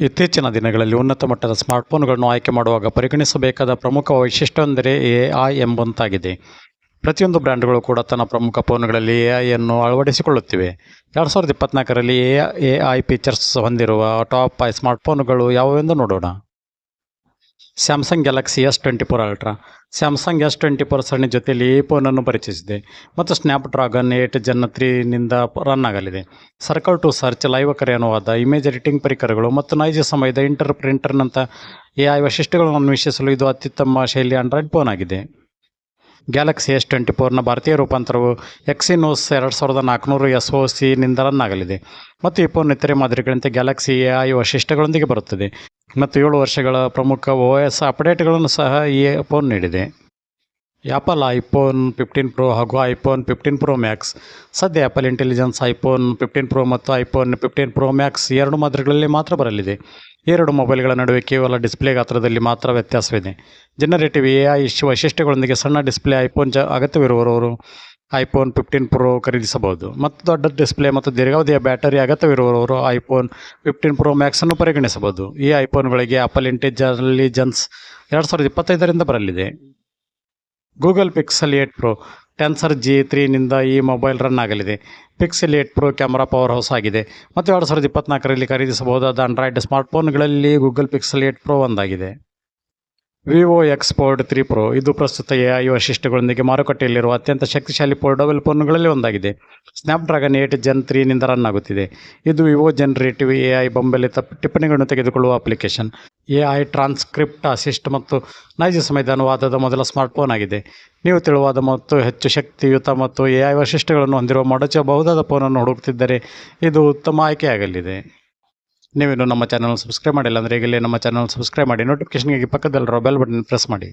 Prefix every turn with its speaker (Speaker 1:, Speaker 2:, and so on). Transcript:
Speaker 1: ಇತ್ತೀಚಿನ ದಿನಗಳಲ್ಲಿ ಉನ್ನತ ಮಟ್ಟದ ಸ್ಮಾರ್ಟ್ಫೋನ್ಗಳನ್ನು ಆಯ್ಕೆ ಮಾಡುವಾಗ ಪರಿಗಣಿಸಬೇಕಾದ ಪ್ರಮುಖ ವೈಶಿಷ್ಟ್ಯವೆಂದರೆ AI ಎಂಬಂತಾಗಿದೆ. ಪ್ರತಿಯೊಂದು ಬ್ರ್ಯಾಂಡ್ಗಳು ಕೂಡ ತನ್ನ ಪ್ರಮುಖ ಫೋನ್ಗಳಲ್ಲಿ AI ಅಳವಡಿಸಿಕೊಳ್ಳುತ್ತಿವೆ. 2024ರಲ್ಲಿ AI ಫೀಚರ್ಸ್ ಹೊಂದಿರುವ ಟಾಪ್ 5 ಸ್ಮಾರ್ಟ್ಫೋನ್ಗಳು ಯಾವುವೆಂದು ನೋಡೋಣ. Samsung Galaxy S24 ultra. Samsung S24 ಸರಣಿ ಜೊತೆಯಲ್ಲಿ ಈ ಫೋನನ್ನು ಪರಿಚಯಿಸಿದೆ ಮತ್ತು ಸ್ನ್ಯಾಪ್ಡ್ರಾಗನ್ 8 Gen 3ನಿಂದ ರನ್ ಆಗಲಿದೆ. ಸರ್ಕಲ್ ಟು ಸರ್ಚ್, ಲೈವ್ ಕರೆ ಅನುವಾದ, ಇಮೇಜ್ ಎಡಿಟಿಂಗ್ ಪರಿಕರಗಳು ಮತ್ತು ನೈಜ ಸಮಯದ ಪ್ರಿಂಟರ್ನಂಥ AI ವೈಶಿಷ್ಟ್ಯಗಳನ್ನು ಅನ್ವೇಷಿಸಲು ಇದು ಅತ್ಯುತ್ತಮ ಶೈಲಿಯ ಆಂಡ್ರಾಯ್ಡ್ ಫೋನ್ ಆಗಿದೆ. ಗ್ಯಾಲಕ್ಸಿ S24ನ ಭಾರತೀಯ ರೂಪಾಂತರವು ಎಕ್ಸಿನೋಸ್ 2400 SoCನಿಂದ ರನ್ ಆಗಲಿದೆ ಮತ್ತು ಈ ಫೋನ್ ಇತರೆ ಮಾದರಿಗಳಂತೆ ಗ್ಯಾಲಕ್ಸಿ AI ವೈಶಿಷ್ಟ್ಯಗಳೊಂದಿಗೆ ಬರುತ್ತದೆ ಮತ್ತು 7 ವರ್ಷಗಳ ಪ್ರಮುಖ OS ಅಪ್ಡೇಟ್ಗಳನ್ನು ಸಹ ಈ ಫೋನ್ ನೀಡಿದೆ. ಆ್ಯಪಲ್ ಐಫೋನ್ 15 Pro ಹಾಗೂ ಐಫೋನ್ 15 Pro Max. ಸದ್ಯ ಆ್ಯಪಲ್ ಇಂಟೆಲಿಜೆನ್ಸ್ ಐಫೋನ್ 15 Pro ಮತ್ತು ಐಫೋನ್ 15 Pro Max 2 ಮಾದರಿಗಳಲ್ಲಿ ಮಾತ್ರ ಬರಲಿದೆ. ಈ 2 ಮೊಬೈಲ್ಗಳ ನಡುವೆ ಕೇವಲ ಡಿಸ್ಪ್ಲೇ ಗಾತ್ರದಲ್ಲಿ ಮಾತ್ರ ವ್ಯತ್ಯಾಸವಿದೆ. ಜನರೇಟಿವ್ AI ವೈಶಿಷ್ಟ್ಯಗಳೊಂದಿಗೆ ಸಣ್ಣ ಡಿಸ್ಪ್ಲೇ ಐಫೋನ್ ಅಗತ್ಯವಿರುವವರು ಐಫೋನ್ 15 Pro ಖರೀದಿಸಬಹುದು ಮತ್ತು ದೊಡ್ಡ ಡಿಸ್ಪ್ಲೇ ಮತ್ತು ದೀರ್ಘಾವಧಿಯ ಬ್ಯಾಟರಿ ಅಗತ್ಯವಿರುವವರು ಐಫೋನ್ 15 Pro Max ಅನ್ನು ಪರಿಗಣಿಸಬಹುದು. ಈ ಐಫೋನ್ಗಳಿಗೆ ಆ್ಯಪಲ್ ಇಂಟೆಲಿಜೆನ್ಸ್ 2025ರಿಂದ ಬರಲಿದೆ. ಗೂಗಲ್ ಪಿಕ್ಸೆಲ್ 8 Pro ಟೆನ್ಸರ್ G3ನಿಂದ ಈ ಮೊಬೈಲ್ ರನ್ ಆಗಲಿದೆ. Pixel 8 Pro camera power house ಆಗಿದೆ ಮತ್ತು 2024ರಲ್ಲಿ ಖರೀದಿಸಬಹುದಾದ ಆಂಡ್ರಾಯ್ಡ್ ಸ್ಮಾರ್ಟ್ಫೋನ್ಗಳಲ್ಲಿ ಗೂಗಲ್ ಪಿಕ್ಸೆಲ್ 8 Pro ಒಂದಾಗಿದೆ. Vivo X fold 3 Pro. ಇದು ಪ್ರಸ್ತುತ AI ವೈಶಿಷ್ಟ್ಯಗಳೊಂದಿಗೆ ಮಾರುಕಟ್ಟೆಯಲ್ಲಿರುವ ಅತ್ಯಂತ ಶಕ್ತಿಶಾಲಿ ಫೋಲ್ಡಬಲ್ ಫೋನ್ಗಳಲ್ಲಿ ಒಂದಾಗಿದೆ. ಸ್ನ್ಯಾಪ್ಡ್ರಾಗನ್ 8 Gen 3ನಿಂದ ರನ್ ಆಗುತ್ತಿದೆ. ಇದು ವಿವೋ ಜನರೇಟಿವ್ AI ಬೆಂಬಲಿತ ಟಿಪ್ಪಣಿಗಳನ್ನು ತೆಗೆದುಕೊಳ್ಳುವ ಅಪ್ಲಿಕೇಶನ್, AI ಟ್ರಾನ್ಸ್ಕ್ರಿಪ್ಟ್ ಅಸಿಸ್ಟ್ ಮತ್ತು ನೈಜ ಸಮಯದ ಅನುವಾದದ ಮೊದಲ ಸ್ಮಾರ್ಟ್ಫೋನ್ ಆಗಿದೆ. ನೀವು ತೆಳುವಾದ ಮತ್ತು ಹೆಚ್ಚು ಶಕ್ತಿಯುತ ಮತ್ತು AI ವೈಶಿಷ್ಟ್ಯಗಳನ್ನು ಹೊಂದಿರುವ ಮಡಚಬಹುದಾದ ಫೋನನ್ನು ಹುಡುಕುತ್ತಿದ್ದರೆ ಇದು ಉತ್ತಮ ಆಯ್ಕೆಯಾಗಲಿದೆ. ನೀವಿನ್ನು ನಮ್ಮ ಚಾನಲ್ ಸಬ್ಸ್ಕ್ರೈಬ್ ಮಾಡಿಲ್ಲ ಅಂದರೆ ಈಗಲೇ ನಮ್ಮ ಚಾನಲ್ ಸಬ್ಸ್ಕ್ರೈಬ್ ಮಾಡಿ, ನೋಟಿಫಿಕೇಷನ್ಗಾಗಿ ಪಕ್ಕದಲ್ಲಿರೋ ಬೆಲ್ ಬಟನ್ ಪ್ರೆಸ್ ಮಾಡಿ.